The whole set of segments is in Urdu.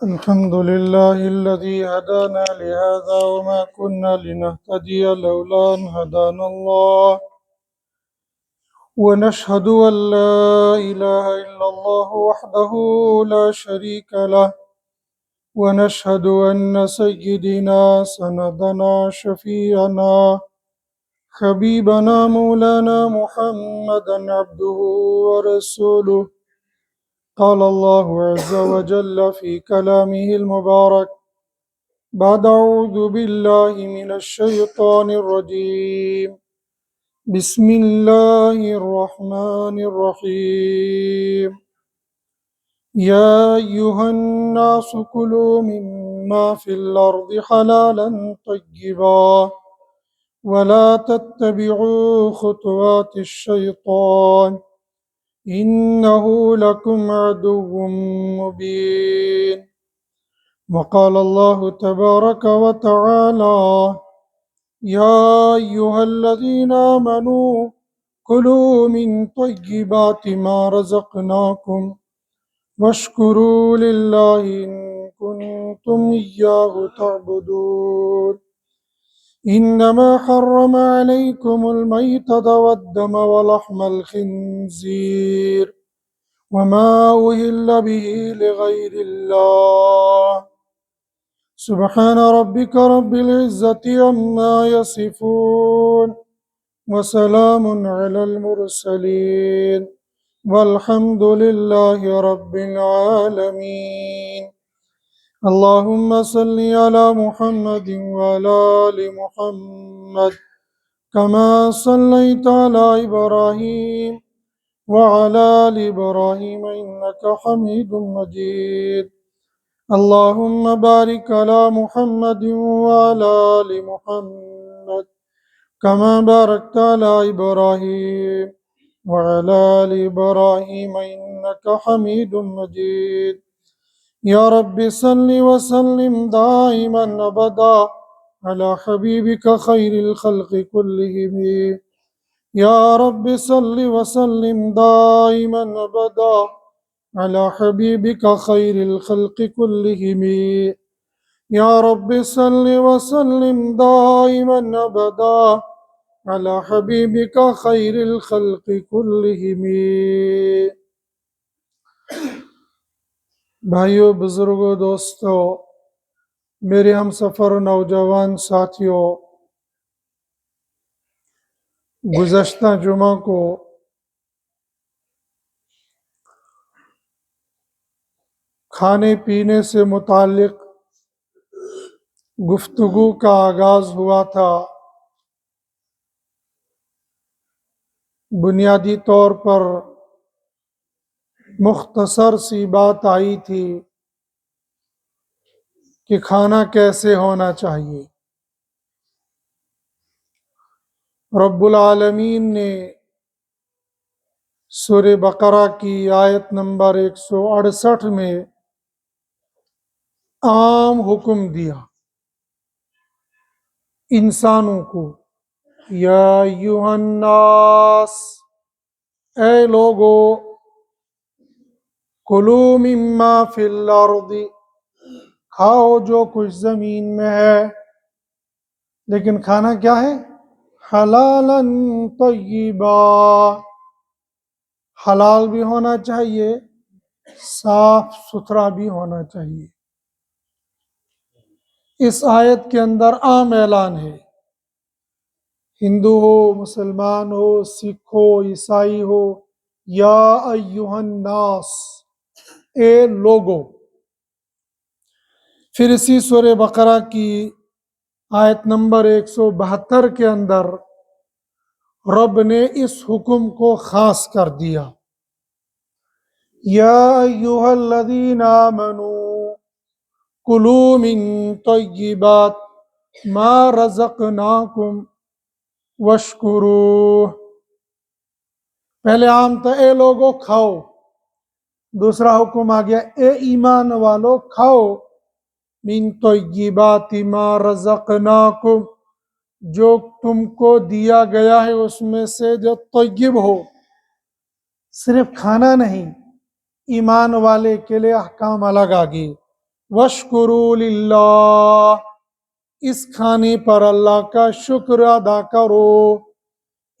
الحمد لله الذي هدانا لهذا وما كنا لنهتدي لولا أن هدانا الله، ونشهد أن لا إله إلا الله وحده لا شريك له، ونشهد أن سيدنا سندنا شفيعنا حبيبنا مولانا محمدا عبده ورسوله. قال الله عز وجل في كلامه المبارك بعد أعوذ بالله من الشيطان الرجيم، بسم الله الرحمن الرحيم. يا أيها الناس كلوا مما في الأرض حلالا طيبا ولا تتبعوا خطوات الشيطان إنه لكم عدو مبين. وقال الله تبارك وتعالى: يا أيها الذين آمنوا كلوا من طيبات ما رزقناكم واشكروا لله إن كنتم إياه تعبدون. إنما حرم عليكم الميتة والدم ولحم الخنزير وما أهل به لغير الله. سبحان ربك رب العزة عما يصفون وسلام على المرسلين والحمد لله رب العالمين. اللهم صل على محمد وعلى آل محمد كما صليت على إبراهيم وعلى آل إبراهيم إنك حميد مجيد. اللهم بارك على محمد وعلى آل محمد كما باركت على إبراهيم وعلى آل إبراهيم إنك حميد مجيد. يا رب صل وسلم دائما أبدا على حبيبك خير الخلق كلهم. يا رب صل وسلم دائما أبدا على حبيبك خير الخلق كلهم. يا رب صل وسلم دائما أبدا على حبيبك خير الخلق كلهم. بھائیو، بزرگوں، دوستو، میرے ہم سفر نوجوان ساتھیوں، گزشتہ جمعہ کو کھانے پینے سے متعلق گفتگو کا آغاز ہوا تھا۔ بنیادی طور پر مختصر سی بات آئی تھی کہ کھانا کیسے ہونا چاہیے۔ رب العالمین نے سورہ بقرہ کی آیت نمبر 168 میں عام حکم دیا انسانوں کو، یا ایھا الناس، اے لوگو، کلو مما فی الارض، کھاؤ جو کچھ زمین میں ہے، لیکن کھانا کیا ہے؟ حلالا طیبا، حلال بھی ہونا چاہیے صاف ستھرا بھی ہونا چاہیے۔ اس آیت کے اندر عام اعلان ہے، ہندو ہو، مسلمان ہو، سکھ ہو، عیسائی ہو، یا ایہا الناس، اے لوگو۔ پھر اسی سورہ بقرہ کی آیت نمبر 172 کے اندر رب نے اس حکم کو خاص کر دیا، یا ایہا الذین آمنوا کلوا من طیبات ما رزقناکم واشکروہ۔ پہلے عام تھا اے لوگو کھاؤ، دوسرا حکم آ گیا اے ایمان والو کھاؤ، من طیبات ما رزقناکم، جو تم کو دیا گیا ہے اس میں سے جو طیب ہو۔ صرف کھانا نہیں، ایمان والے کے لیے احکام الگ آگے، واشکروا للہ، اس کھانے پر اللہ کا شکر ادا کرو،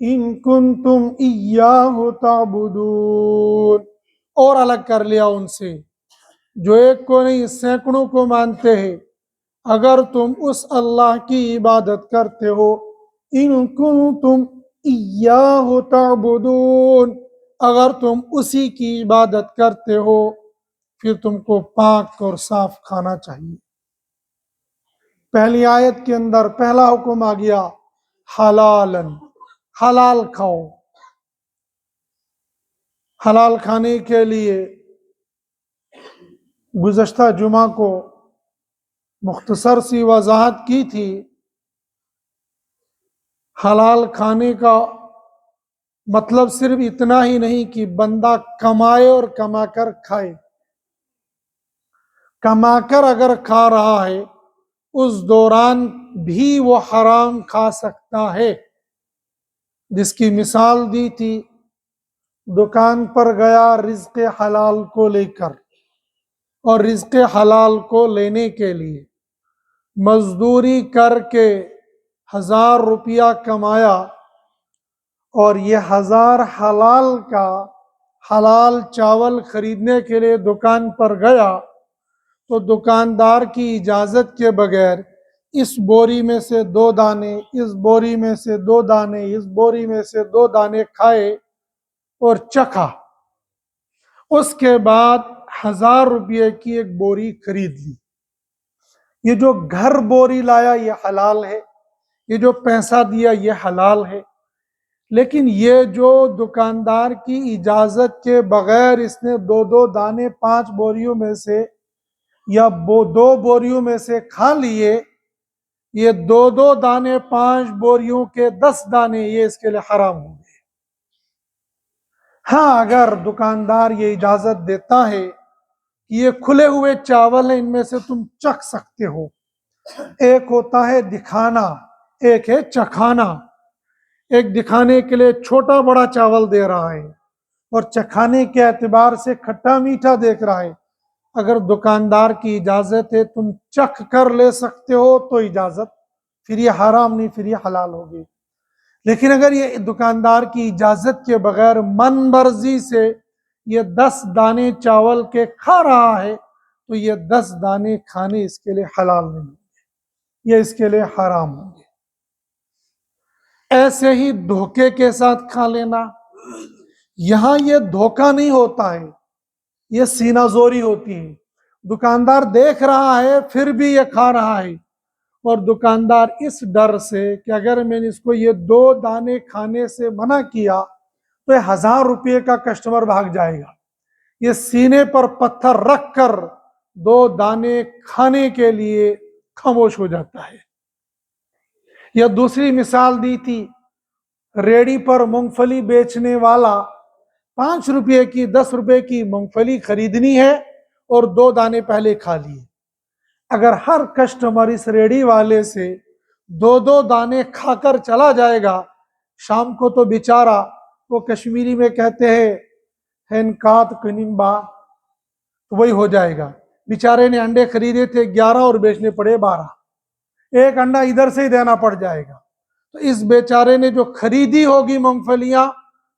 ان کنتم ایاہ تعبدون، اور الگ کر لیا ان سے جو ایک کو نہیں سینکڑوں کو مانتے ہیں، اگر تم اس اللہ کی عبادت کرتے ہو، ان کنتم ایاہ تعبدون، اگر تم اسی کی عبادت کرتے ہو پھر تم کو پاک اور صاف کھانا چاہیے۔ پہلی آیت کے اندر پہلا حکم آ گیا حلالن، حلال کھاؤ۔ حلال کھانے کے لیے گزشتہ جمعہ کو مختصر سی وضاحت کی تھی، حلال کھانے کا مطلب صرف اتنا ہی نہیں کہ بندہ کمائے اور کما کر کھائے، کما کر اگر کھا رہا ہے اس دوران بھی وہ حرام کھا سکتا ہے، جس کی مثال دی تھی، دکان پر گیا رزق حلال کو لے کر، اور رزق حلال کو لینے کے لیے مزدوری کر کے 1000 روپیہ کمایا، اور یہ 1000 حلال کا حلال چاول خریدنے کے لیے دکان پر گیا تو دکاندار کی اجازت کے بغیر اس بوری میں سے 2 دانے، اس بوری میں سے 2 دانے، اس بوری میں سے 2 دانے کھائے اور چکھا، اس کے بعد 1000 روپے کی ایک بوری خرید لی۔ یہ جو گھر بوری لایا یہ حلال ہے، یہ جو پیسہ دیا یہ حلال ہے، لیکن یہ جو دکاندار کی اجازت کے بغیر اس نے 2 دانے 5 بوریوں میں سے یا 2 بوریوں میں سے کھا لیے، یہ 2 دانے 5 بوریوں کے 10 دانے یہ اس کے لیے حرام ہوں گے۔ ہاں اگر دکاندار یہ اجازت دیتا ہے کہ یہ کھلے ہوئے چاول ہیں، ان میں سے تم چکھ سکتے ہو، ایک ہوتا ہے دکھانا، ایک ہے چکھانا، ایک دکھانے کے لیے چھوٹا بڑا چاول دے رہا ہے اور چکھانے کے اعتبار سے کھٹا میٹھا دیکھ رہا ہے، اگر دکاندار کی اجازت ہے تم چکھ کر لے سکتے ہو تو اجازت، پھر یہ حرام نہیں، پھر یہ حلال ہوگی۔ لیکن اگر یہ دکاندار کی اجازت کے بغیر من مرضی سے یہ 10 دانے چاول کے کھا رہا ہے تو یہ 10 دانے کھانے اس کے لیے حلال نہیں ہوں گے، یہ اس کے لیے حرام ہوں گے۔ ایسے ہی دھوکے کے ساتھ کھا لینا، یہاں یہ دھوکہ نہیں ہوتا ہے، یہ سینہ زوری ہوتی ہے۔ دکاندار دیکھ رہا ہے پھر بھی یہ کھا رہا ہے، اور دکاندار اس ڈر سے کہ اگر میں نے اس کو یہ 2 دانے کھانے سے منع کیا تو یہ 1000 روپے کا کسٹمر بھاگ جائے گا، یہ سینے پر پتھر رکھ کر 2 دانے کھانے کے لیے خاموش ہو جاتا ہے۔ یا دوسری مثال دی تھی، ریڑی پر مونگ پھلی بیچنے والا 5 روپے کی 10 روپے کی مونگ پھلی خریدنی ہے اور 2 دانے پہلے کھا لیے، اگر ہر کسٹمر اس ریڑی والے سے 2 دانے کھا کر چلا جائے گا، شام کو تو بیچارہ، وہ کشمیری میں کہتے ہیں ہنکات کنمبا، تو وہی ہو جائے گا، بیچارے نے انڈے خریدے تھے 11 اور بیچنے پڑے 12، ایک انڈا ادھر سے ہی دینا پڑ جائے گا، تو اس بیچارے نے جو خریدی ہوگی مونگ پھلیاں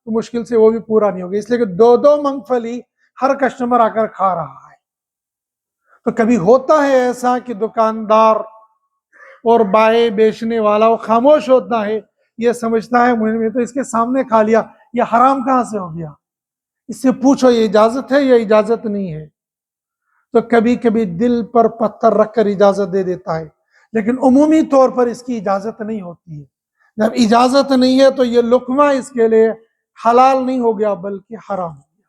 تو مشکل سے وہ بھی پورا نہیں ہوگی، اس لیے کہ 2 مونگ پھلی ہر کسٹمر آ کر کھا رہا ہے. تو کبھی ہوتا ہے ایسا کہ دکاندار اور بائے بیچنے والا وہ خاموش ہوتا ہے، یہ سمجھتا ہے میں تو اس کے سامنے کھا لیا، یہ حرام کہاں سے ہو گیا، اس سے پوچھو یہ اجازت ہے یا اجازت نہیں ہے. تو کبھی کبھی دل پر پتھر رکھ کر اجازت دے دیتا ہے، لیکن عمومی طور پر اس کی اجازت نہیں ہوتی ہے. جب اجازت نہیں ہے تو یہ لقمہ اس کے لیے حلال نہیں ہو گیا بلکہ حرام ہو گیا.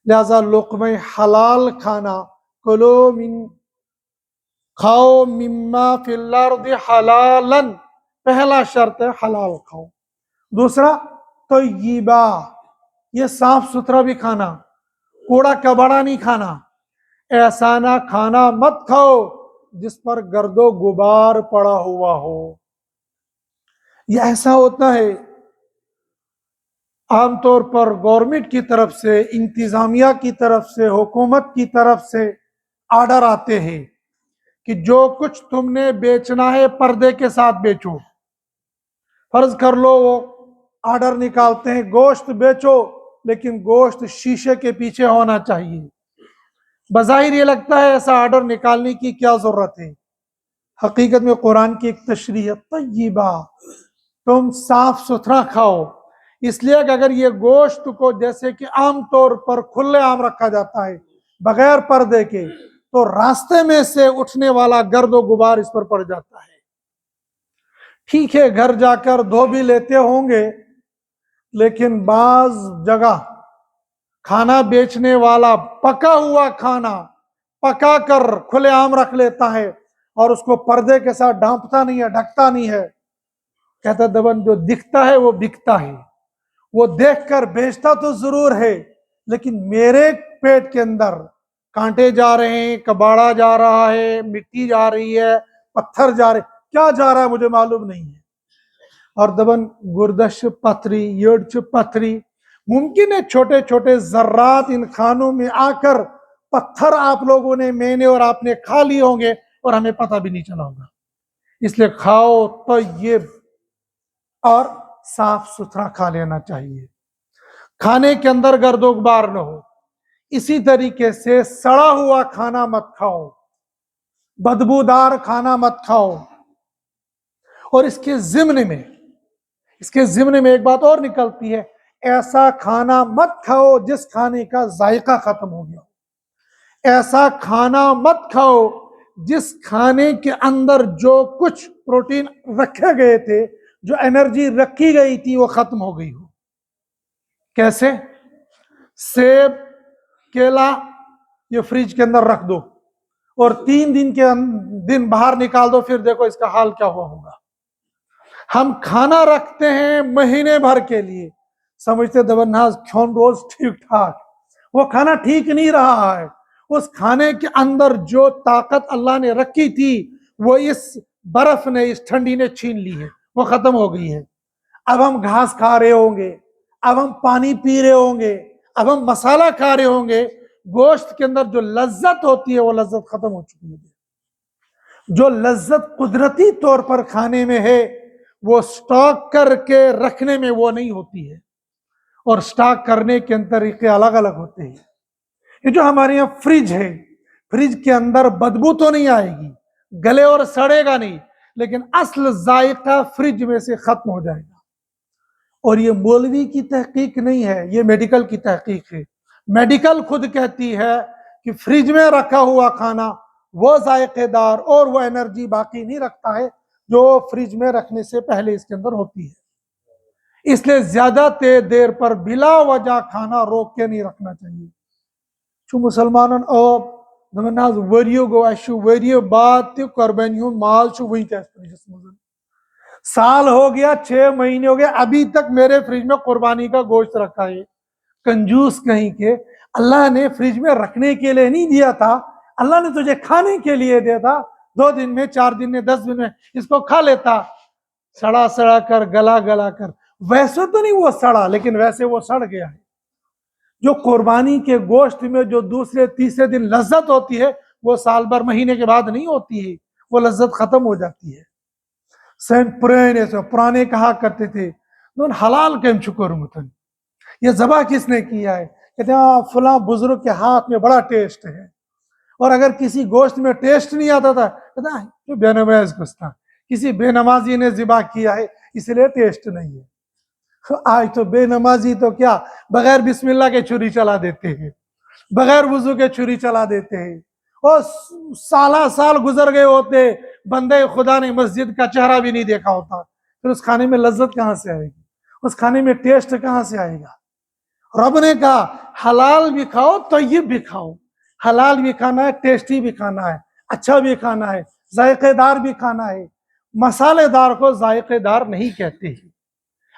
لہذا لقمہ حلال کھانا، کلو من کھاؤ مما فی الارض حلالا، پہلا شرط ہے حلال کھاؤ. دوسرا طیبہ، یہ صاف ستھرا بھی کھانا، کوڑا کباڑا نہیں کھانا. ایسا نہ کھانا مت کھاؤ جس پر گرد و غبار پڑا ہوا ہو. یہ ایسا ہوتا ہے عام طور پر گورنمنٹ کی طرف سے، انتظامیہ کی طرف سے، حکومت کی طرف سے آرڈر آتے ہیں کہ جو کچھ تم نے بیچنا ہے پردے کے ساتھ بیچو. فرض کر لو وہ آرڈر نکالتے ہیں گوشت بیچو لیکن گوشت شیشے کے پیچھے ہونا چاہیے. بظاہر یہ لگتا ہے ایسا آرڈر نکالنے کی کیا ضرورت ہے، حقیقت میں قرآن کی ایک تشریح ہے طیبہ، تم صاف ستھرا کھاؤ. اس لیے کہ اگر یہ گوشت کو جیسے کہ عام طور پر کھلے عام رکھا جاتا ہے بغیر پردے کے، تو راستے میں سے اٹھنے والا گرد و غبار اس پر پڑ جاتا ہے. ٹھیک ہے گھر جا کر دھو بھی لیتے ہوں گے، لیکن بعض جگہ کھانا بیچنے والا پکا ہوا کھانا پکا کر کھلے عام رکھ لیتا ہے اور اس کو پردے کے ساتھ ڈھانپتا نہیں ہے، ڈھکتا نہیں ہے. کہتا دبن جو دکھتا ہے وہ بکتا ہے، وہ دیکھ کر بیچتا تو ضرور ہے لیکن میرے پیٹ کے اندر کانٹے جا رہے ہیں، کباڑا جا رہا ہے، مٹی جا رہی ہے، پتھر جا رہے، کیا جا رہا ہے مجھے معلوم نہیں ہے. اور دبن گردش پتھری، یڑچ پتھری، ممکن ہے چھوٹے چھوٹے ذرات ان کھانوں میں آ کر پتھر آپ لوگوں نے، میں نے اور آپ نے کھا لیے ہوں گے اور ہمیں پتہ بھی نہیں چلا ہوگا. اس لیے کھاؤ طیب اور صاف ستھرا کھا لینا چاہیے، کھانے کے اندر گرد و غبار نہ ہو. اسی طریقے سے سڑا ہوا کھانا مت کھاؤ، بدبودار کھانا مت کھاؤ. اور اس کے ضمن میں ایک بات اور نکلتی ہے، ایسا کھانا مت کھاؤ جس کھانے کا ذائقہ ختم ہو گیا. ایسا کھانا مت کھاؤ جس کھانے کے اندر جو کچھ پروٹین رکھے گئے تھے، جو انرجی رکھی گئی تھی وہ ختم ہو گئی ہو. کیسے؟ سیب، کیلا، یہ فریج کے اندر رکھ دو اور 3 دن باہر نکال دو، پھر دیکھو اس کا حال کیا ہوا ہوگا. ہم کھانا رکھتے ہیں مہینے بھر کے لیے، سمجھتے دبناز کھون روز ٹھیک ٹھاک، وہ کھانا ٹھیک نہیں رہا ہے. اس کھانے کے اندر جو طاقت اللہ نے رکھی تھی وہ اس برف نے، اس ٹھنڈی نے چھین لی ہے، وہ ختم ہو گئی ہے. اب ہم گھاس کھا رہے ہوں گے، اب ہم پانی پی رہے ہوں گے، اب ہم مسالہ کھا رہے ہوں گے، گوشت کے اندر جو لذت ہوتی ہے وہ لذت ختم ہو چکی ہے. جو لذت قدرتی طور پر کھانے میں ہے وہ سٹاک کر کے رکھنے میں وہ نہیں ہوتی ہے، اور سٹاک کرنے کے طریقے الگ الگ ہوتے ہیں. یہ جو ہمارے یہاں فریج ہے، فریج کے اندر بدبو تو نہیں آئے گی، گلے اور سڑے گا نہیں، لیکن اصل ذائقہ فریج میں سے ختم ہو جائے گا. اور یہ مولوی کی تحقیق نہیں ہے، یہ میڈیکل کی تحقیق ہے. میڈیکل خود کہتی ہے کہ فریج میں رکھا ہوا کھانا وہ ذائقے دار اور وہ انرجی باقی نہیں رکھتا ہے جو فریج میں رکھنے سے پہلے اس کے اندر ہوتی ہے. اس لیے زیادہ دیر پر بلا وجہ کھانا روک کے نہیں رکھنا چاہیے. چو مسلمانن ناز وریو گو اشو وریو بعد تی قربانی ہوں مال چو وہی تیس فریجس مزن، سال ہو گیا، 6 مہینے ہو گئے، ابھی تک میرے فریج میں قربانی کا گوشت رکھا ہے. کنجوس کہیں کے، اللہ نے فریج میں رکھنے کے لیے نہیں دیا تھا، اللہ نے تجھے کھانے کے لیے دیا تھا. 2 دن میں، 4 دن میں، 10 دن میں اس کو کھا لیتا، سڑا سڑا کر، گلا گلا کر. ویسے تو نہیں وہ سڑا، لیکن ویسے وہ سڑ گیا ہے. جو قربانی کے گوشت میں جو دوسرے تیسرے دن لذت ہوتی ہے وہ سال بھر مہینے کے بعد نہیں ہوتی ہے، وہ لذت ختم ہو جاتی ہے. پرانے کہا کرتے تھے حلال کیم چھکر متن، یہ ذبح کس نے کیا ہے؟ کہتے ہیں ہاں فلاں بزرگ کے ہاتھ میں بڑا ٹیسٹ ہے، اور اگر کسی گوشت میں ٹیسٹ نہیں آتا تھا کہتا ہے یہ بے نماز گوشت تھا، کسی بے نمازی نے ذبح کیا ہے اس لیے ٹیسٹ نہیں ہے۔ آج تو بے نمازی تو کیا بغیر بسم اللہ کے چھری چلا دیتے ہیں، بغیر وضو کے چھری چلا دیتے ہیں، اور سالہ سال گزر گئے ہوتے بندے خدا نے مسجد کا چہرہ بھی نہیں دیکھا ہوتا، پھر اس کھانے میں لذت کہاں سے آئے گی، اس کھانے میں ٹیسٹ کہاں سے آئے گا؟ رب نے کہا حلال بھی کھاؤ طیب بھی کھاؤ، حلال بھی کھانا ہے، ٹیسٹی بھی کھانا ہے، اچھا بھی کھانا ہے، ذائقے دار بھی کھانا ہے۔ مسالے دار کو ذائقے دار نہیں کہتے ہیں،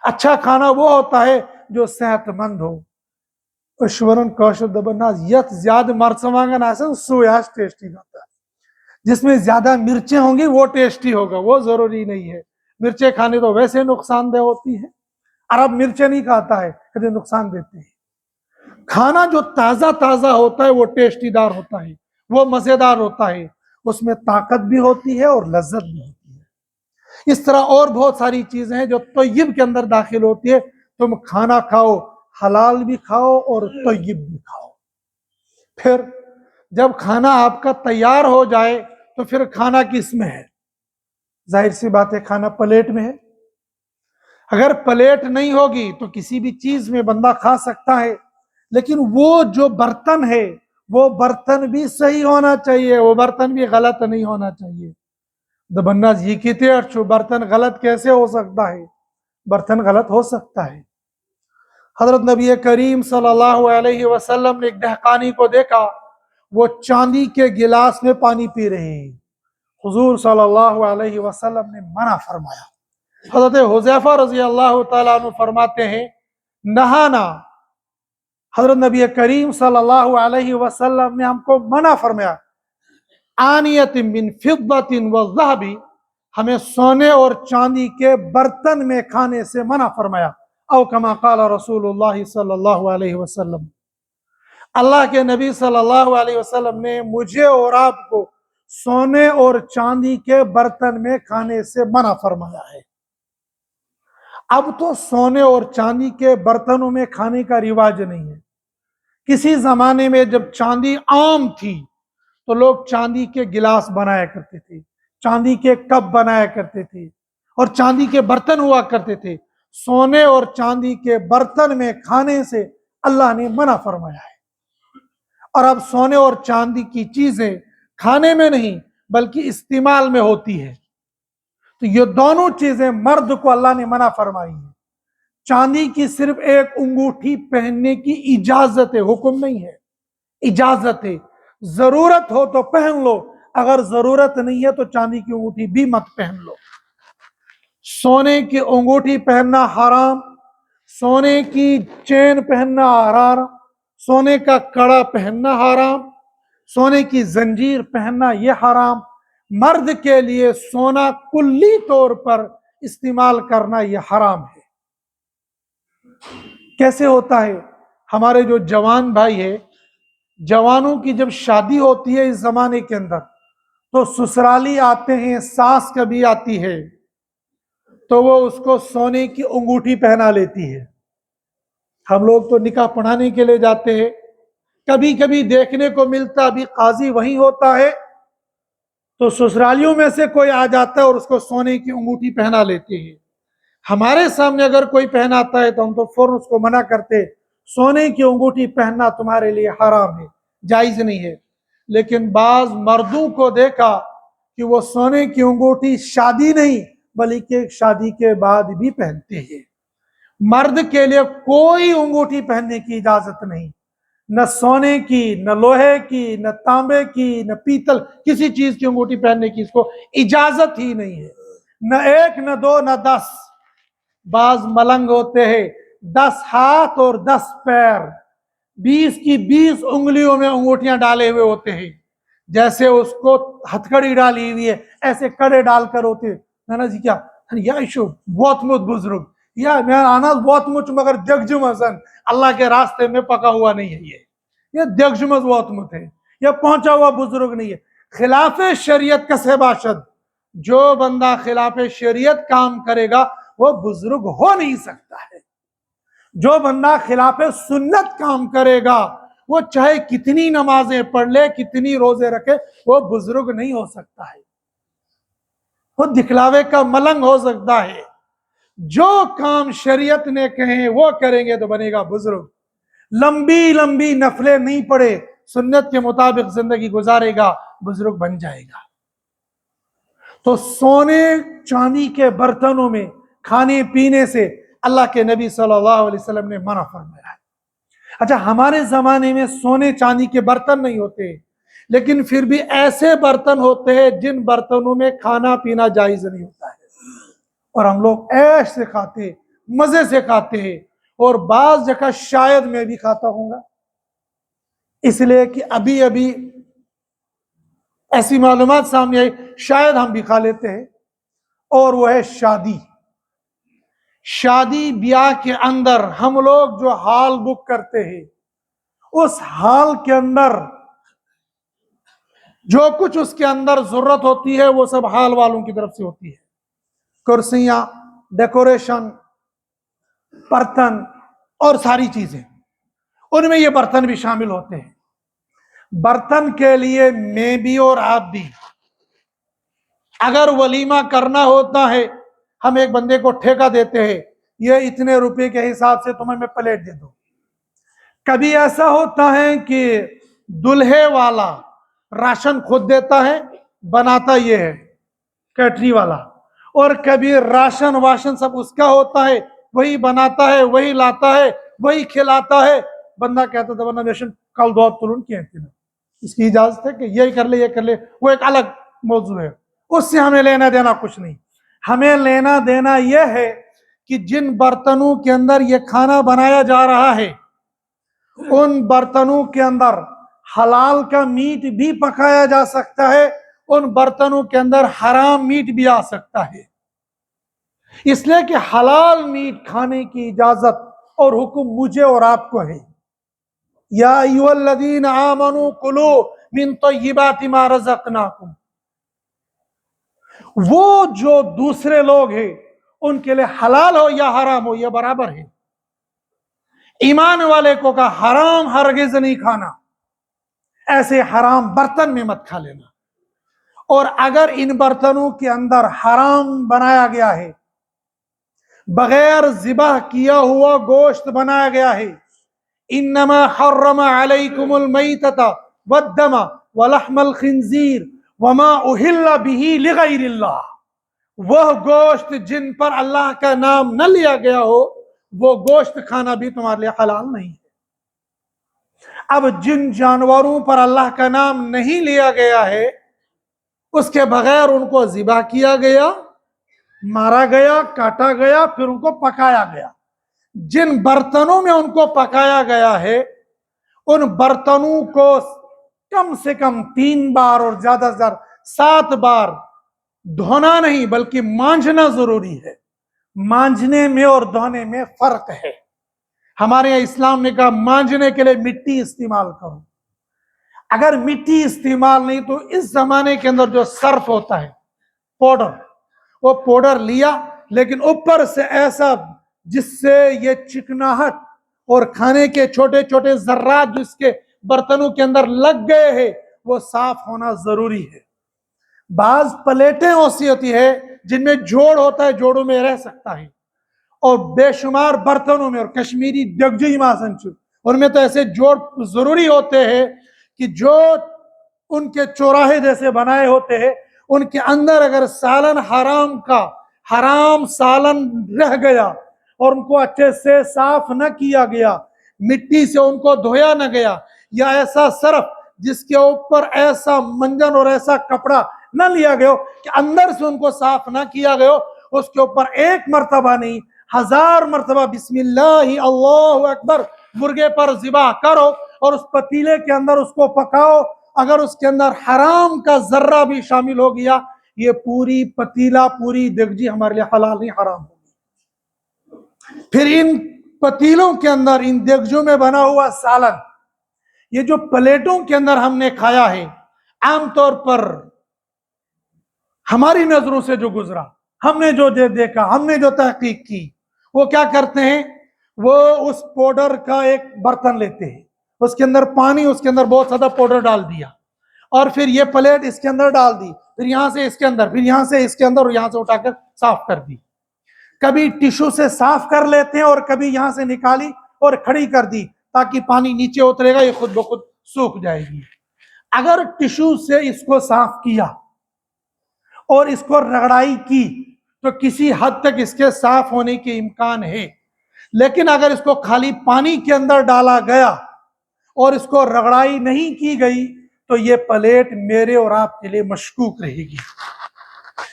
اچھا کھانا وہ ہوتا ہے جو صحت مند ہو۔ اشورن کوشر دبناز یت زیادہ مرچمانگن آسن سویاش ٹیسٹی ہوتا ہے، جس میں زیادہ مرچیں ہوں گی وہ ٹیسٹی ہوگا، وہ ضروری نہیں ہے۔ مرچیں کھانے تو ویسے نقصان دہ ہوتی ہیں، عرب مرچیں نہیں کھاتا ہے کہتے نقصان دیتے ہیں۔ کھانا جو تازہ تازہ ہوتا ہے وہ ٹیسٹی دار ہوتا ہے، وہ مزیدار ہوتا ہے، اس میں طاقت بھی ہوتی ہے اور لذت بھی ہوتی ہے۔ اس طرح اور بہت ساری چیزیں ہیں جو طیب کے اندر داخل ہوتی ہے۔ تم کھانا کھاؤ، حلال بھی کھاؤ اور طیب بھی کھاؤ۔ پھر جب کھانا آپ کا تیار ہو جائے تو پھر کھانا کس میں ہے؟ ظاہر سی بات ہے کھانا پلیٹ میں ہے۔ اگر پلیٹ نہیں ہوگی تو کسی بھی چیز میں بندہ کھا سکتا ہے، لیکن وہ جو برتن ہے وہ برتن بھی صحیح ہونا چاہیے، وہ برتن بھی غلط نہیں ہونا چاہیے۔ دبنا یہ کہتے ہیں برتن غلط کیسے ہو سکتا ہے؟ برتن غلط ہو سکتا ہے۔ حضرت نبی کریم صلی اللہ علیہ وسلم نے ایک دہقانی کو دیکھا، وہ چاندی کے گلاس میں پانی پی رہے ہیں۔ حضور صلی اللہ علیہ وسلم نے منع فرمایا۔ حضرت حذیفہ رضی اللہ تعالیٰ عنہ فرماتے ہیں نہانا، حضرت نبی کریم صلی اللہ علیہ وسلم نے ہم کو منع فرمایا، آنیت من فضت و ذہب، ہمیں سونے اور چاندی کے برتن میں کھانے سے منع فرمایا، او کما قال رسول اللہ صلی اللہ علیہ وسلم، اللہ کے نبی صلی اللہ علیہ وسلم نے مجھے اور آپ کو سونے اور چاندی کے برتن میں کھانے سے منع فرمایا ہے۔ اب تو سونے اور چاندی کے برتنوں میں کھانے کا رواج نہیں ہے۔ کسی زمانے میں جب چاندی عام تھی تو لوگ چاندی کے گلاس بنایا کرتے تھے، چاندی کے کپ بنایا کرتے تھے، اور چاندی کے برتن ہوا کرتے تھے۔ سونے اور چاندی کے برتن میں کھانے سے اللہ نے منع فرمایا ہے۔ اور اب سونے اور چاندی کی چیزیں کھانے میں نہیں بلکہ استعمال میں ہوتی ہے، تو یہ دونوں چیزیں مرد کو اللہ نے منع فرمائی ہے۔ چاندی کی صرف ایک انگوٹھی پہننے کی اجازت ہے، حکم نہیں ہے، اجازت ہے۔ ضرورت ہو تو پہن لو، اگر ضرورت نہیں ہے تو چاندی کی انگوٹھی بھی مت پہن لو۔ سونے کی انگوٹھی پہننا حرام، سونے کی چین پہننا حرام، سونے کا کڑا پہننا حرام، سونے کی زنجیر پہننا یہ حرام۔ مرد کے لیے سونا کلی طور پر استعمال کرنا یہ حرام ہے۔ کیسے ہوتا ہے؟ ہمارے جو جوان بھائی ہے، جوانوں کی جب شادی ہوتی ہے اس زمانے کے اندر تو سسرالی آتے ہیں، ساس کبھی آتی ہے تو وہ اس کو سونے کی انگوٹھی پہنا لیتی ہے۔ ہم لوگ تو نکاح پڑھانے کے لیے جاتے ہیں، کبھی کبھی دیکھنے کو ملتا ابھی قاضی وہیں ہوتا ہے تو سسرالیوں میں سے کوئی آ جاتا ہے اور اس کو سونے کی انگوٹھی پہنا لیتے ہیں۔ ہمارے سامنے اگر کوئی پہناتا ہے تو ہم تو فوراً اس کو منع کرتے، سونے کی انگوٹھی پہننا تمہارے لیے حرام ہے، جائز نہیں ہے۔ لیکن بعض مردوں کو دیکھا کہ وہ سونے کی انگوٹھی شادی نہیں بلکہ شادی کے بعد بھی پہنتے ہیں۔ مرد کے لیے کوئی انگوٹھی پہننے کی اجازت نہیں، نہ سونے کی، نہ لوہے کی، نہ تانبے کی، نہ پیتل، کسی چیز کی انگوٹھی پہننے کی اس کو اجازت ہی نہیں ہے۔ نہ ایک، نہ دو، نہ 10۔ بعض ملنگ ہوتے ہیں 10 ہاتھ اور 10 پیر، 20 کی 20 انگلیوں میں انگوٹھیاں ڈالے ہوئے ہوتے ہیں، جیسے اس کو ہتھکڑی ڈالی ہوئی ہے ایسے کڑے ڈال کر ہوتے ہیں۔ نانا جی کیا یا ایشو بہت مت بزرگ یا میں آنا بہت مچ مگر دگجمزن اللہ کے راستے میں پکا ہوا نہیں ہے، یہ دگجمز بہت مت ہے، یہ پہنچا ہوا بزرگ نہیں ہے۔ خلاف شریعت کا سے باشد، جو بندہ خلاف شریعت کام کرے گا وہ بزرگ ہو نہیں سکتا ہے۔ جو بندہ خلاف سنت کام کرے گا وہ چاہے کتنی نمازیں پڑھ لے کتنی روزے رکھے وہ بزرگ نہیں ہو سکتا ہے، وہ دکھلاوے کا ملنگ ہو سکتا ہے۔ جو کام شریعت نے کہیں وہ کریں گے تو بنے گا بزرگ۔ لمبی لمبی نفلیں نہیں پڑے، سنت کے مطابق زندگی گزارے گا، بزرگ بن جائے گا۔ تو سونے چاندی کے برتنوں میں کھانے پینے سے اللہ کے نبی صلی اللہ علیہ وسلم نے منع فرمایا ہے۔ اچھا، ہمارے زمانے میں سونے چاندی کے برتن نہیں ہوتے، لیکن پھر بھی ایسے برتن ہوتے ہیں جن برتنوں میں کھانا پینا جائز نہیں ہوتا ہے، اور ہم لوگ عیش سے کھاتے ہیں، مزے سے کھاتے ہیں، اور بعض جگہ شاید میں بھی کھاتا ہوں گا، اس لیے کہ ابھی ابھی ایسی معلومات سامنے آئی، شاید ہم بھی کھا لیتے ہیں، اور وہ ہے شادی۔ شادی بیاہ کے اندر ہم لوگ جو ہال بک کرتے ہیں، اس ہال کے اندر جو کچھ اس کے اندر ضرورت ہوتی ہے وہ سب ہال والوں کی طرف سے ہوتی ہے، کرسیاں، ڈیکوریشن، برتن اور ساری چیزیں، ان میں یہ برتن بھی شامل ہوتے ہیں۔ برتن کے لیے میں بھی اور آپ بھی اگر ولیمہ کرنا ہوتا ہے، ہم ایک بندے کو ٹھیکہ دیتے ہیں، یہ اتنے روپے کے حساب سے تمہیں میں پلیٹ دے دوں۔ کبھی ایسا ہوتا ہے کہ دلہے والا راشن خود دیتا ہے، بناتا یہ ہے کیٹری والا، اور کبھی راشن واشن سب اس کا ہوتا ہے، وہی بناتا ہے، وہی لاتا ہے، وہی کھلاتا ہے۔ بندہ کہتا تھا ورنہ ریشن کل دو تلون کی ہے، اس کی اجازت ہے کہ یہ کر لے یہ کر لے، وہ ایک الگ موضوع ہے، اس سے ہمیں لینا دینا کچھ نہیں۔ ہمیں لینا دینا یہ ہے کہ جن برتنوں کے اندر یہ کھانا بنایا جا رہا ہے ان برتنوں کے اندر حلال کا میٹ بھی پکایا جا سکتا ہے، ان برتنوں کے اندر حرام میٹ بھی آ سکتا ہے، اس لیے کہ حلال میٹ کھانے کی اجازت اور حکم مجھے اور آپ کو ہے۔ یا ایھا الذین آمنوا کلوا من طیبات ما رزقناکم۔ وہ جو دوسرے لوگ ہیں ان کے لیے حلال ہو یا حرام ہو یہ برابر ہے۔ ایمان والے کو کہا حرام ہرگز نہیں کھانا، ایسے حرام برتن میں مت کھا لینا، اور اگر ان برتنوں کے اندر حرام بنایا گیا ہے، بغیر ذبح کیا ہوا گوشت بنایا گیا ہے، انما حرم علیکم المیتۃ والدم ولحم الخنزیر وما اہل به لغیر اللہ، وہ گوشت جن پر اللہ کا نام نہ لیا گیا ہو وہ گوشت کھانا بھی تمہارے لیے حلال نہیں ہے۔ اب جن جانوروں پر اللہ کا نام نہیں لیا گیا ہے اس کے بغیر ان کو ذبح کیا گیا، مارا گیا، کاٹا گیا، پھر ان کو پکایا گیا، جن برتنوں میں ان کو پکایا گیا ہے ان برتنوں کو کم سے کم 3 بار اور زیادہ سے زیادہ 7 بار دھونا نہیں بلکہ مانجنا ضروری ہے۔ مانجنے میں اور دھونے میں فرق ہے۔ ہمارے یہاں اسلام نے کہا مانجنے کے لیے مٹی استعمال کرو، اگر مٹی استعمال نہیں تو اس زمانے کے اندر جو سرف ہوتا ہے پاؤڈر، وہ پاؤڈر لیا لیکن اوپر سے ایسا جس سے یہ چکناہٹ اور کھانے کے چھوٹے چھوٹے ذرات جس کے برتنوں کے اندر لگ گئے ہیں وہ صاف ہونا ضروری ہے۔ بعض پلیٹیں ایسی ہوتی ہے جن میں جوڑ ہوتا ہے، جوڑوں میں رہ سکتا ہے، اور بے شمار برتنوں میں، اور کشمیری دگجی ماسن ان میں تو ایسے جوڑ ضروری ہوتے ہیں کہ جو ان کے چوراہے جیسے بنائے ہوتے ہیں ان کے اندر اگر سالن حرام کا حرام سالن رہ گیا اور ان کو اچھے سے صاف نہ کیا گیا، مٹی سے ان کو دھویا نہ گیا، یا ایسا صرف جس کے اوپر ایسا منجن اور ایسا کپڑا نہ لیا گیا کہ اندر سے ان کو صاف نہ کیا گیا، اس کے اوپر 1 مرتبہ نہیں 1000 مرتبہ بسم اللہ اللہ اکبر مرغے پر ذبح کرو اور اس پتیلے کے اندر اس کو پکاؤ، اگر اس کے اندر حرام کا ذرہ بھی شامل ہو گیا یہ پوری پتیلا پوری دگجی ہمارے لیے حلال نہیں حرام ہوگی۔ پھر ان پتیلوں کے اندر ان دگجوں میں بنا ہوا سالن، یہ جو پلیٹوں کے اندر ہم نے کھایا ہے، عام طور پر ہماری نظروں سے جو گزرا، ہم نے جو دیکھا، ہم نے جو تحقیق کی، وہ کیا کرتے ہیں، وہ اس پاؤڈر کا ایک برتن لیتے ہیں، اس کے اندر پانی، اس کے اندر بہت زیادہ پاؤڈر ڈال دیا، اور پھر یہ پلیٹ اس کے اندر ڈال دی، پھر یہاں سے اس کے اندر، پھر یہاں سے اس کے اندر، اور یہاں سے اٹھا کر صاف کر دی۔ کبھی ٹیشو سے صاف کر لیتے ہیں، اور کبھی یہاں سے نکالی اور کھڑی کر دی تاکہ پانی نیچے اترے گا، یہ خود بخود سوکھ جائے گی۔ اگر ٹیشو سے اس کو صاف کیا اور اس کو رگڑائی کی تو کسی حد تک اس کے صاف ہونے کے امکان ہے، لیکن اگر اس کو خالی پانی کے اندر ڈالا گیا اور اس کو رگڑائی نہیں کی گئی تو یہ پلیٹ میرے اور آپ کے لیے مشکوک رہے گی۔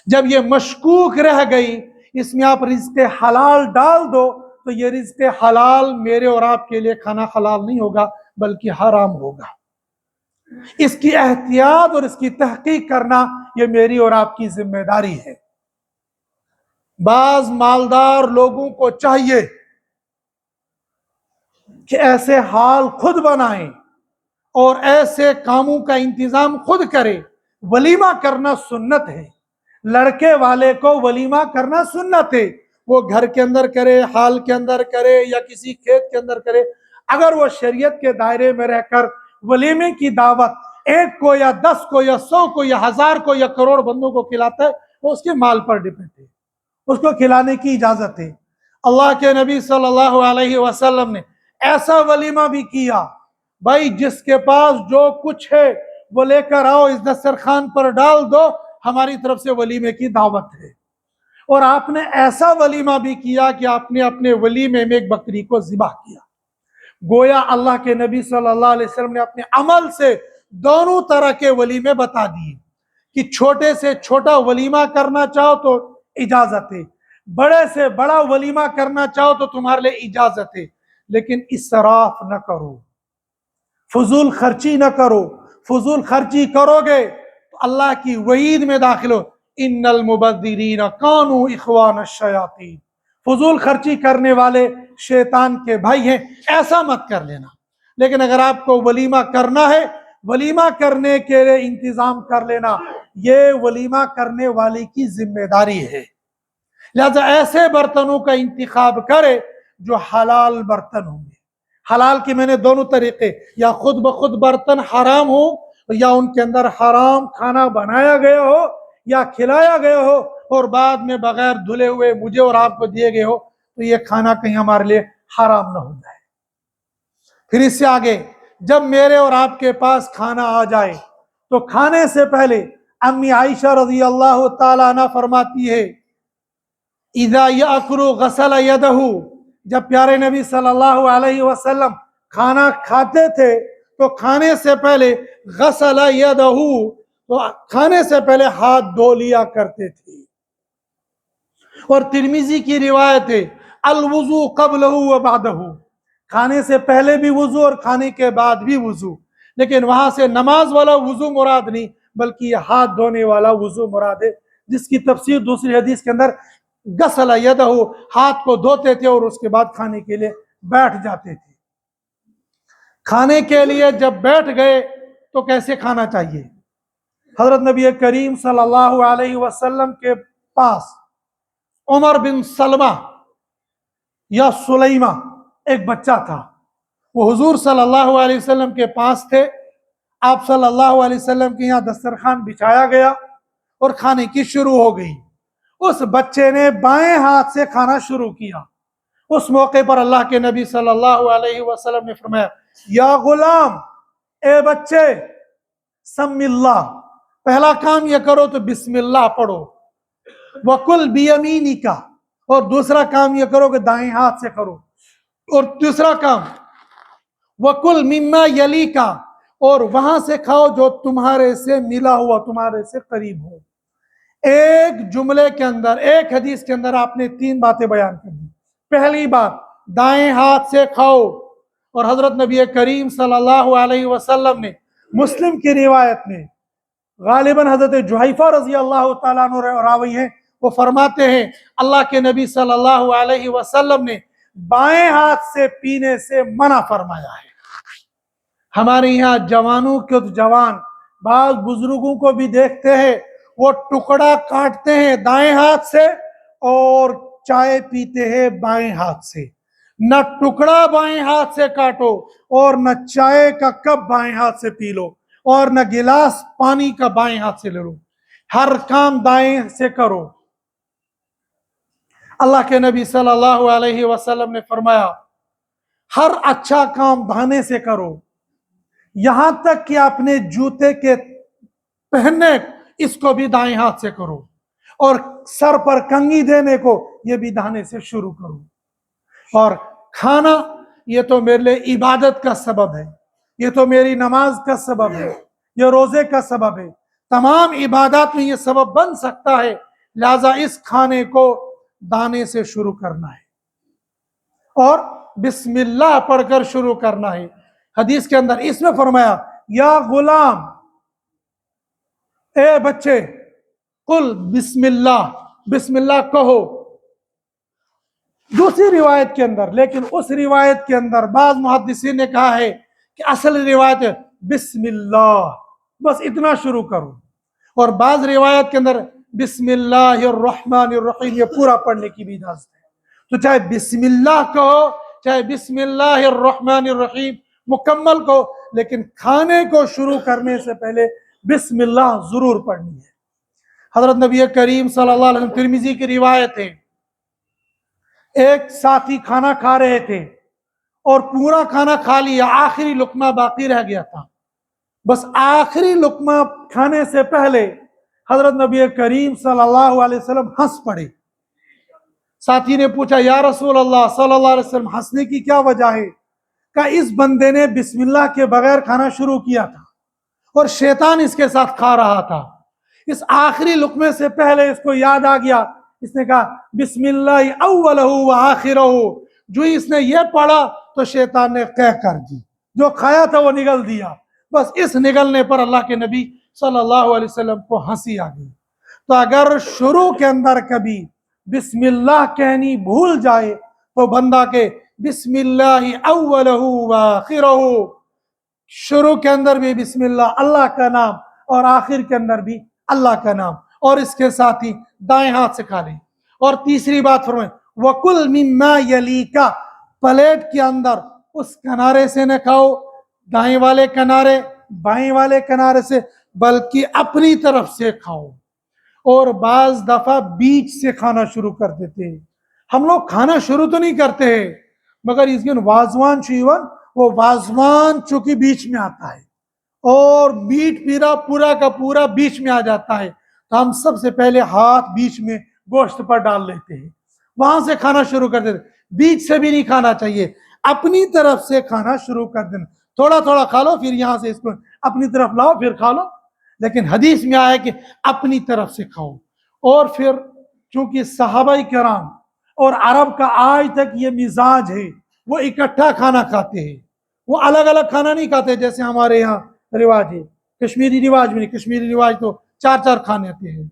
جب یہ مشکوک رہ گئی، اس میں آپ رزق حلال ڈال دو تو یہ رزق حلال میرے اور آپ کے لیے کھانا حلال نہیں ہوگا بلکہ حرام ہوگا۔ اس کی احتیاط اور اس کی تحقیق کرنا یہ میری اور آپ کی ذمہ داری ہے۔ بعض مالدار لوگوں کو چاہیے کہ ایسے حال خود بنائیں اور ایسے کاموں کا انتظام خود کرے۔ ولیمہ کرنا سنت ہے، لڑکے والے کو ولیمہ کرنا سنت ہے، وہ گھر کے اندر کرے، حال کے اندر کرے یا کسی کھیت کے اندر کرے۔ اگر وہ شریعت کے دائرے میں رہ کر ولیمے کی دعوت ایک کو یا 10 کو یا 100 کو یا 1000 کو یا کروڑ بندوں کو کھلاتا ہے، وہ اس کے مال پر ڈیپینڈ ہے، اس کو کھلانے کی اجازت ہے۔ اللہ کے نبی صلی اللہ علیہ وسلم نے ایسا ولیمہ بھی کیا، بھائی جس کے پاس جو کچھ ہے وہ لے کر آؤ، اس دسترخوان پر ڈال دو، ہماری طرف سے ولیمے کی دعوت ہے۔ اور آپ نے ایسا ولیمہ بھی کیا کہ آپ نے اپنے ولیمے میں ایک بکری کو ذبح کیا۔ گویا اللہ کے نبی صلی اللہ علیہ وسلم نے اپنے عمل سے دونوں طرح کے ولیمے بتا دیے کہ چھوٹے سے چھوٹا ولیمہ کرنا چاہو تو اجازت ہے، بڑے سے بڑا ولیمہ کرنا چاہو تو تمہارے لیے اجازت ہے، لیکن اسراف نہ کرو، فضول خرچی نہ کرو۔ فضول خرچی کرو گے تو اللہ کی وعید میں داخل ہو، ان المبذرین کانوا اخوان الشیاطین، فضول خرچی کرنے والے شیطان کے بھائی ہیں، ایسا مت کر لینا۔ لیکن اگر آپ کو ولیمہ کرنا ہے، ولیمہ کرنے کے لیے انتظام کر لینا، یہ ولیمہ کرنے والے کی ذمہ داری ہے۔ لہذا ایسے برتنوں کا انتخاب کرے جو حلال برتن ہوں گے۔ حلال کے میں نے دونوں طریقے، یا خود بخود برتن حرام ہو یا ان کے اندر حرام کھانا بنایا گیا ہو یا کھلایا گیا ہو اور بعد میں بغیر دھلے ہوئے مجھے اور آپ کو دیے گئے ہو، تو یہ کھانا کہیں ہمارے لیے حرام نہ ہو جائے۔ پھر اس سے آگے جب میرے اور آپ کے پاس کھانا آ جائے تو کھانے سے پہلے امی عائشہ رضی اللہ تعالیٰ عنہ فرماتی ہے، اذا یأکل غسل یدہ، جب پیارے نبی صلی اللہ علیہ وسلم کھانا کھاتے تھے تو کھانے سے پہلے غسل یدہ، تو کھانے سے پہلے ہاتھ دھو لیا کرتے تھے۔ اور ترمذی کی روایت ہے الوضو قبلہ و بعدہ، کھانے سے پہلے بھی وضو اور کھانے کے بعد بھی وضو، لیکن وہاں سے نماز والا وضو مراد نہیں بلکہ یہ ہاتھ دھونے والا وضو مراد ہے، جس کی تفسیر دوسری حدیث کے اندر غسل یدہ، ہاتھ کو دھوتے تھے اور اس کے بعد کھانے کے لیے بیٹھ جاتے تھے۔ کھانے کے لیے جب بیٹھ گئے تو کیسے کھانا چاہیے؟ حضرت نبی کریم صلی اللہ علیہ وسلم کے پاس عمر بن سلمہ یا سلیمہ ایک بچہ تھا، وہ حضور صلی اللہ علیہ وسلم کے پاس تھے۔ آپ صلی اللہ علیہ وسلم کے یہاں دسترخوان بچھایا گیا اور کھانے کی شروع ہو گئی۔ اس بچے نے بائیں ہاتھ سے کھانا شروع کیا۔ اس موقع پر اللہ کے نبی صلی اللہ علیہ وسلم نے فرمایا، یا غلام، اے بچے، سم اللہ، پہلا کام یہ کرو تو بسم اللہ پڑھو، وَكُلْ بِيَمِينِكَ، اور دوسرا کام یہ کرو کہ دائیں ہاتھ سے کرو، اور تیسرا کام وَكُلْ مِمَّا يَلِيكَ، اور وہاں سے کھاؤ جو تمہارے سے ملا ہوا، تمہارے سے قریب ہو۔ ایک جملے کے اندر، ایک حدیث کے اندر آپ نے 3 باتیں بیان کر دی۔ پہلی بات، دائیں ہاتھ سے کھاؤ، اور حضرت نبی کریم صلی اللہ علیہ وسلم نے مسلم کی روایت میں، غالباً حضرت جحیفہ رضی اللہ تعالیٰ عنہ راوی ہیں، وہ فرماتے ہیں اللہ کے نبی صلی اللہ علیہ وسلم نے بائیں ہاتھ سے پینے سے منع فرمایا ہے۔ ہمارے یہاں جوانوں کے جوان بعض بزرگوں کو بھی دیکھتے ہیں، وہ ٹکڑا کاٹتے ہیں دائیں ہاتھ سے اور چائے پیتے ہیں بائیں ہاتھ سے۔ نہ ٹکڑا بائیں ہاتھ سے کاٹو اور نہ چائے کا کپ بائیں ہاتھ سے پی لو اور نہ گلاس پانی کا بائیں ہاتھ سے لے لو، ہر کام دائیں سے کرو۔ اللہ کے نبی صلی اللہ علیہ وسلم نے فرمایا ہر اچھا کام دانے سے کرو، یہاں تک کہ اپنے جوتے کے پہننے اس کو بھی دائیں ہاتھ سے کرو، اور سر پر کنگھی دینے کو یہ بھی دانے سے شروع کرو۔ اور کھانا یہ تو میرے لیے عبادت کا سبب ہے، یہ تو میری نماز کا سبب ہے، یہ روزے کا سبب ہے، تمام عبادات میں یہ سبب بن سکتا ہے، لہذا اس کھانے کو دانے سے شروع کرنا ہے اور بسم اللہ پڑھ کر شروع کرنا ہے۔ حدیث کے اندر اس میں فرمایا یا غلام، اے بچے، قل بسم اللہ، بسم اللہ کہو۔ دوسری روایت کے اندر، لیکن اس روایت کے اندر بعض محدثین نے کہا ہے کہ اصل روایت ہے بسم اللہ، بس اتنا شروع کرو، اور بعض روایت کے اندر بسم اللہ الرحمن الرحیم یہ پورا پڑھنے کی بھی اجازت ہے۔ تو چاہے بسم اللہ کہو چاہے بسم اللہ الرحمن الرحیم مکمل کہو، لیکن کھانے کو شروع کرنے سے پہلے بسم اللہ ضرور پڑھنی ہے۔ حضرت نبی کریم صلی اللہ علیہ وسلم، ترمذی کی روایت ہے، ایک ساتھی کھانا کھا رہے تھے اور پورا کھانا کھا لیا، آخری لقمہ باقی رہ گیا تھا، بس آخری لقمہ کھانے سے پہلے حضرت نبی کریم صلی اللہ علیہ وسلم ہنس پڑے۔ ساتھی نے پوچھا یا رسول اللہ صلی اللہ علیہ وسلم ہنسنے کی کیا وجہ ہے؟ کہ اس بندے نے بسم اللہ کے بغیر کھانا شروع کیا تھا اور شیطان اس کے ساتھ کھا رہا تھا، اس آخری لقمے سے پہلے اس کو یاد آ گیا، اس نے کہا بسم اللہ اولہ و آخرہ، جو اس نے یہ پڑھا تو شیطان نے قے کر دی، جو کھایا تھا وہ نگل دیا، بس اس نگلنے پر اللہ کے نبی صلی اللہ علیہ وسلم کو ہنسی آ گئی۔ تو اگر شروع کے اندر کبھی بسم اللہ کہنی بھول جائے تو بندہ کے بسم اللہ اولہ و آخرہ، شروع کے اندر بھی بسم اللہ اللہ کا نام اور آخر کے اندر بھی اللہ کا نام، اور اس کے ساتھ ہی دائیں ہاتھ سے کھا لیں۔ اور تیسری بات فرمائیں وَكُلْ مِمَّا يَلِيكَ، پلیٹ کے اندر اس کنارے سے نہ کھاؤ، دائیں والے کنارے بائیں والے کنارے سے، بلکہ اپنی طرف سے کھاؤ۔ اور بعض دفعہ بیچ سے کھانا شروع کر دیتے ہیں، ہم لوگ کھانا شروع تو نہیں کرتے ہیں، مگر اس دن واضوان چیون وہ واضوان چونکہ بیچ میں آتا ہے اور میٹ پیرا پورا کا پورا بیچ میں آ جاتا ہے، تو ہم سب سے پہلے ہاتھ بیچ میں گوشت پر ڈال لیتے ہیں، وہاں سے کھانا شروع کر دیتے، بیچ سے بھی نہیں کھانا چاہیے، اپنی طرف سے کھانا شروع کر دینا، تھوڑا تھوڑا کھا لو پھر یہاں سے اس کو اپنی طرف لاؤ پھر کھا لو، لیکن حدیث میں آیا کہ اپنی طرف سے کھاؤ۔ اور پھر چونکہ صحابہ کرام اور عرب کا آج تک یہ مزاج ہے، وہ اکٹھا کھانا کھاتے ہیں، وہ الگ الگ کھانا نہیں کھاتے جیسے ہمارے یہاں رواج ہے، کشمیری رواج میں نہیں، کشمیری رواج تو چار چار کھانے آتے ہیں،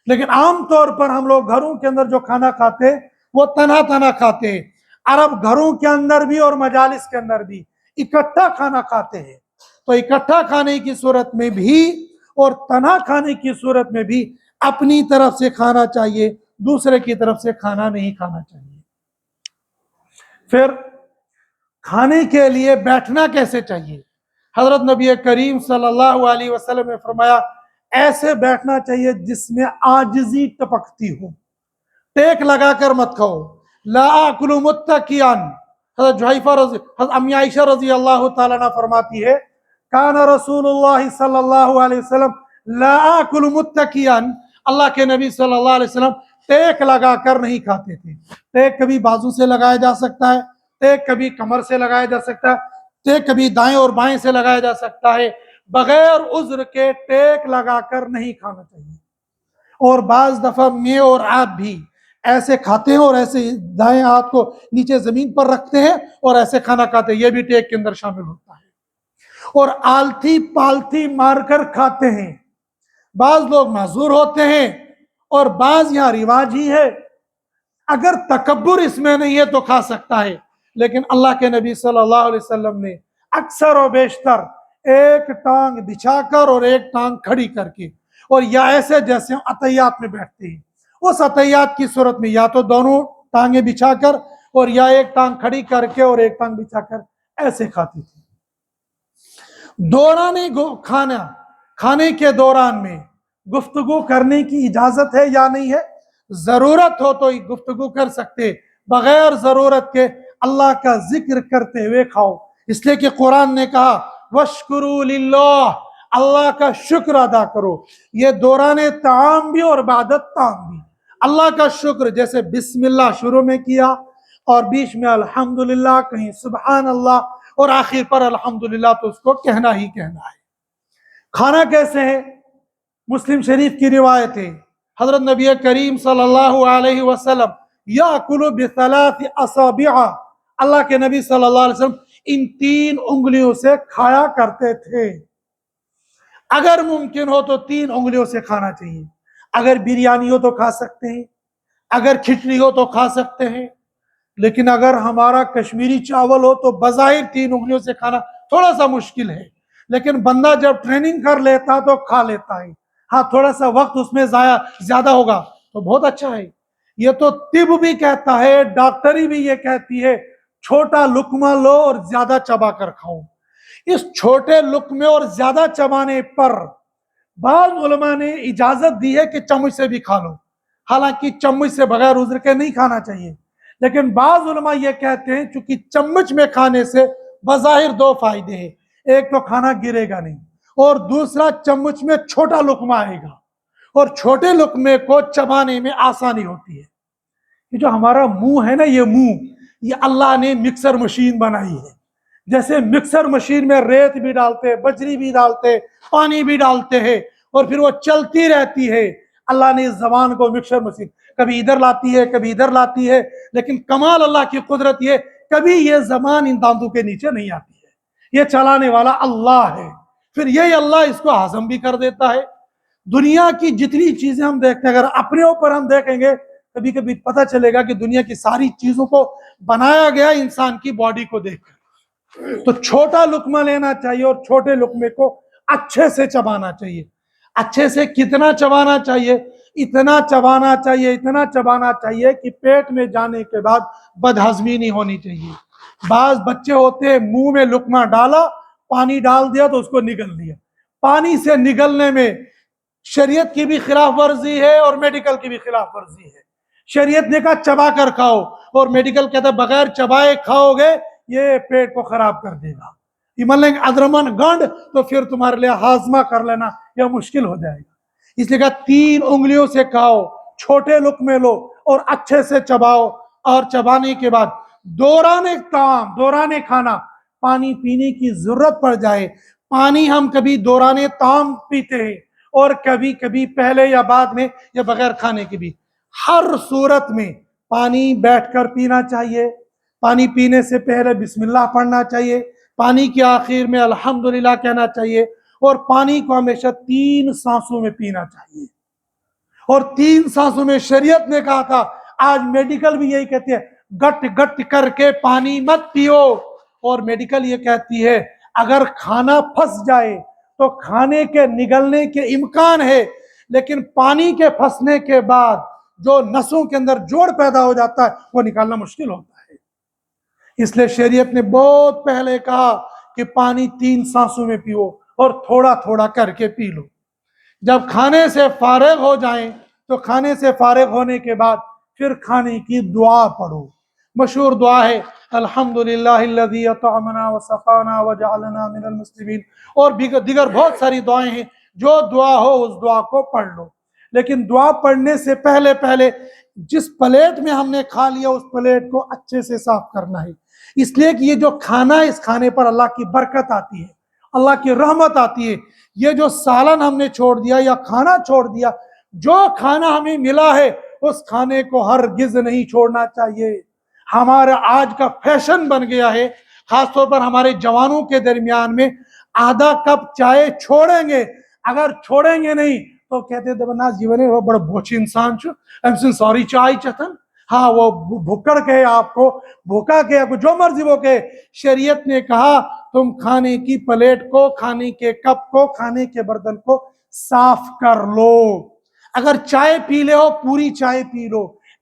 لیکن عام طور پر ہم لوگ گھروں کے اندر جو کھانا کھاتے ہیں وہ تنہا تنہا کھاتے ہیں، عرب گھروں کے اندر بھی اور مجالس کے اندر بھی اکٹھا کھانا کھاتے ہیں۔ تو اکٹھا کھانے کی صورت میں بھی اور تنہا کھانے کی صورت میں بھی اپنی طرف سے کھانا چاہیے، دوسرے کی طرف سے کھانا نہیں کھانا چاہیے۔ پھر کھانے کے لیے بیٹھنا کیسے چاہیے؟ حضرت نبی کریم صلی اللہ علیہ وسلم نے فرمایا ایسے بیٹھنا چاہیے جس میں عاجزی ٹپکتی ہو، ٹیک لگا کر مت کھاؤ، لا آکل متکئا۔ حضرت امی عائشہ رضی اللہ تعالیٰ عنہ فرماتی ہے کان رسول اللہ صلی اللہ علیہ وسلم لا آکل متکئا، اللہ کے نبی صلی اللہ علیہ وسلم ٹیک لگا کر نہیں کھاتے تھے۔ ٹیک کبھی بازو سے لگایا جا سکتا ہے، ٹیک کبھی کمر سے لگایا جا سکتا ہے، ٹیک کبھی دائیں اور بائیں سے لگایا جا سکتا ہے، بغیر عذر کے ٹیک لگا کر نہیں کھانا چاہیے۔ اور بعض دفعہ میں اور آپ بھی ایسے کھاتے ہیں اور ایسے دائیں ہاتھ کو نیچے زمین پر رکھتے ہیں اور ایسے کھانا کھاتے ہیں، یہ بھی ٹیک کے اندر شامل ہوتا ہے۔ اور آلتی پالتی مار کر کھاتے ہیں، بعض لوگ معذور ہوتے ہیں اور بعض یہاں رواج ہی ہے، اگر تکبر اس میں نہیں ہے تو کھا سکتا ہے، لیکن اللہ کے نبی صلی اللہ علیہ وسلم نے اکثر و بیشتر ایک ٹانگ بچھا کر اور ایک ٹانگ کھڑی کر کے، اور یا ایسے جیسے ہم عطیات میں بیٹھتے ہیں، اس عطیات کی صورت میں یا تو دونوں ٹانگیں بچھا کر اور یا ایک ٹانگ کھڑی کر کے اور ایک ٹانگ بچھا کر ایسے کھاتی تھی۔ دوران کھانے کے دوران میں گفتگو کرنے کی اجازت ہے یا نہیں ہے؟ ضرورت ہو تو گفتگو کر سکتے، بغیر ضرورت کے اللہ کا ذکر کرتے ہوئے کھاؤ، اس لیے کہ قرآن نے کہا وَاشْكُرُوا لِلَّهِ، اللہ کا شکر ادا کرو۔ یہ دوران طعام بھی اور بعد طعام بھی اللہ کا شکر، جیسے بسم اللہ شروع میں کیا اور بیچ میں الحمدللہ، کہیں سبحان اللہ اور آخر پر الحمدللہ، تو اس کو کہنا ہی کہنا ہے۔ کھانا کیسے ہے؟ مسلم شریف کی روایت ہے، حضرت نبی کریم صلی اللہ علیہ وسلم یاکل بثلاث اصابع، اللہ کے نبی صلی اللہ علیہ وسلم ان 3 انگلیوں سے کھایا کرتے تھے۔ اگر ممکن ہو تو 3 انگلیوں سے کھانا چاہیے۔ اگر بریانی ہو تو کھا سکتے ہیں، اگر کھچڑی ہو تو کھا سکتے ہیں، لیکن اگر ہمارا کشمیری چاول ہو تو بظاہر 3 انگلیوں سے کھانا تھوڑا سا مشکل ہے، لیکن بندہ جب ٹریننگ کر لیتا تو کھا لیتا ہے۔ ہاں تھوڑا سا وقت اس میں زیادہ ہوگا تو بہت اچھا ہے۔ یہ تو طب بھی کہتا ہے، ڈاکٹری بھی یہ کہتی ہے چھوٹا لقمہ لو اور زیادہ چبا کر کھاؤ۔ اس چھوٹے لقمے اور زیادہ چبانے پر بعض علماء نے اجازت دی ہے کہ چمچ سے بھی کھا لو، حالانکہ چمچ سے بغیر عذر کے نہیں کھانا چاہیے، لیکن بعض علماء یہ کہتے ہیں چونکہ چمچ میں کھانے سے بظاہر 2 فائدے ہیں، ایک تو کھانا گرے گا نہیں، اور دوسرا چمچ میں چھوٹا لقمہ آئے گا اور چھوٹے لقمے کو چبانے میں آسانی ہوتی ہے۔ یہ جو ہمارا منہ ہے نا، یہ اللہ نے مکسر مشین بنائی ہے، جیسے مکسر مشین میں ریت بھی ڈالتے، بجری بھی ڈالتے، پانی بھی ڈالتے ہیں اور پھر وہ چلتی رہتی ہے۔ اللہ نے اس زبان کو مکسر مشین کبھی ادھر لاتی ہے، کبھی ادھر لاتی ہے، لیکن کمال اللہ کی قدرت یہ کبھی یہ زبان ان دانتوں کے نیچے نہیں آتی ہے، یہ چلانے والا اللہ ہے، پھر یہ اللہ اس کو ہضم بھی کر دیتا ہے۔ دنیا کی جتنی چیزیں ہم دیکھتے ہیں، اگر اپنے اوپر ہم دیکھیں گے کبھی کبھی پتہ چلے گا کہ دنیا کی ساری چیزوں کو بنایا گیا انسان کی باڈی کو دیکھ کر۔ تو چھوٹا لقمہ لینا چاہیے اور چھوٹے لقمے کو اچھے سے چبانا چاہیے۔ اچھے سے کتنا چبانا چاہیے؟ اتنا چبانا چاہیے کہ پیٹ میں جانے کے بعد بدہضمی نہیں ہونی چاہیے۔ بعض بچے ہوتے ہیں منہ میں لقمہ ڈالا، پانی ڈال دیا تو اس کو نگل دیا۔ پانی سے نگلنے میں شریعت کی بھی خلاف ورزی ہے اور میڈیکل کی بھی خلاف ورزی ہے۔ شریعت نے کہا چبا کر کھاؤ، اور میڈیکل کہتا ہے بغیر چبائے کھاؤ گے یہ پیٹ کو خراب کر دے گا، یہ مطلب ادرمن گنڈ، تو پھر تمہارے لیے ہاضمہ کر لینا یہ مشکل ہو جائے گا۔ اس لیے کہا 3 انگلیوں سے کھاؤ، چھوٹے لقمے لو اور اچھے سے چباؤ، اور چبانے کے بعد دوران کھانا پانی پینے کی ضرورت پڑ جائے، پانی ہم کبھی دوران طعام پیتے ہیں اور کبھی کبھی پہلے یا بعد میں یا بغیر کھانے کے بھی۔ ہر صورت میں پانی بیٹھ کر پینا چاہیے، پانی پینے سے پہلے بسم اللہ پڑھنا چاہیے، پانی کے آخر میں الحمدللہ کہنا چاہیے، اور پانی کو ہمیشہ 3 سانسوں میں پینا چاہیے۔ اور 3 سانسوں میں شریعت نے کہا تھا، آج میڈیکل بھی یہی کہتی ہے گٹ گٹ کر کے پانی مت پیو، اور میڈیکل یہ کہتی ہے اگر کھانا پھنس جائے تو کھانے کے نگلنے کے امکان ہے، لیکن پانی کے پھنسنے کے بعد جو نسوں کے اندر جوڑ پیدا ہو جاتا ہے وہ نکالنا مشکل ہوتا ہے۔ اس لیے شریعت نے بہت پہلے کہا کہ پانی 3 سانسوں میں پیو اور تھوڑا تھوڑا کر کے پی لو۔ جب کھانے سے فارغ ہو جائیں تو کھانے سے فارغ ہونے کے بعد پھر کھانے کی دعا پڑھو۔ مشہور دعا ہے الحمدللہ الذی اطعمنا وسقانا وجعلنا من المسلمین، اور دیگر بہت ساری دعائیں ہیں، جو دعا ہو اس دعا کو پڑھ لو، لیکن دعا پڑھنے سے پہلے جس پلیٹ میں ہم نے کھا لیا اس پلیٹ کو اچھے سے صاف کرنا ہے، اس لیے کہ یہ جو کھانا ہے اس کھانے پر اللہ کی برکت آتی ہے، اللہ کی رحمت آتی ہے۔ یہ جو سالن ہم نے چھوڑ دیا یا کھانا چھوڑ دیا، جو کھانا ہمیں ملا ہے اس کھانے کو ہرگز نہیں چھوڑنا چاہیے۔ ہمارا آج کا فیشن بن گیا ہے، خاص طور پر ہمارے جوانوں کے درمیان میں، آدھا کپ چائے چھوڑیں گے، اگر چھوڑیں گے نہیں تو کہتے دبنا جیونے وہ بڑا بوچی انسان چھو ایم سن سوری چائے چتن، ہاں وہ بھکڑ کے آپ کو بھوکا کے آپ کو جو مرضی وہ کہے۔ شریعت نے کہا تم کھانے کی پلیٹ کو، کھانے کے کپ کو، کھانے کے برتن کو صاف کر لو۔ اگر چائے پی لے ہو پوری چائے پی لو،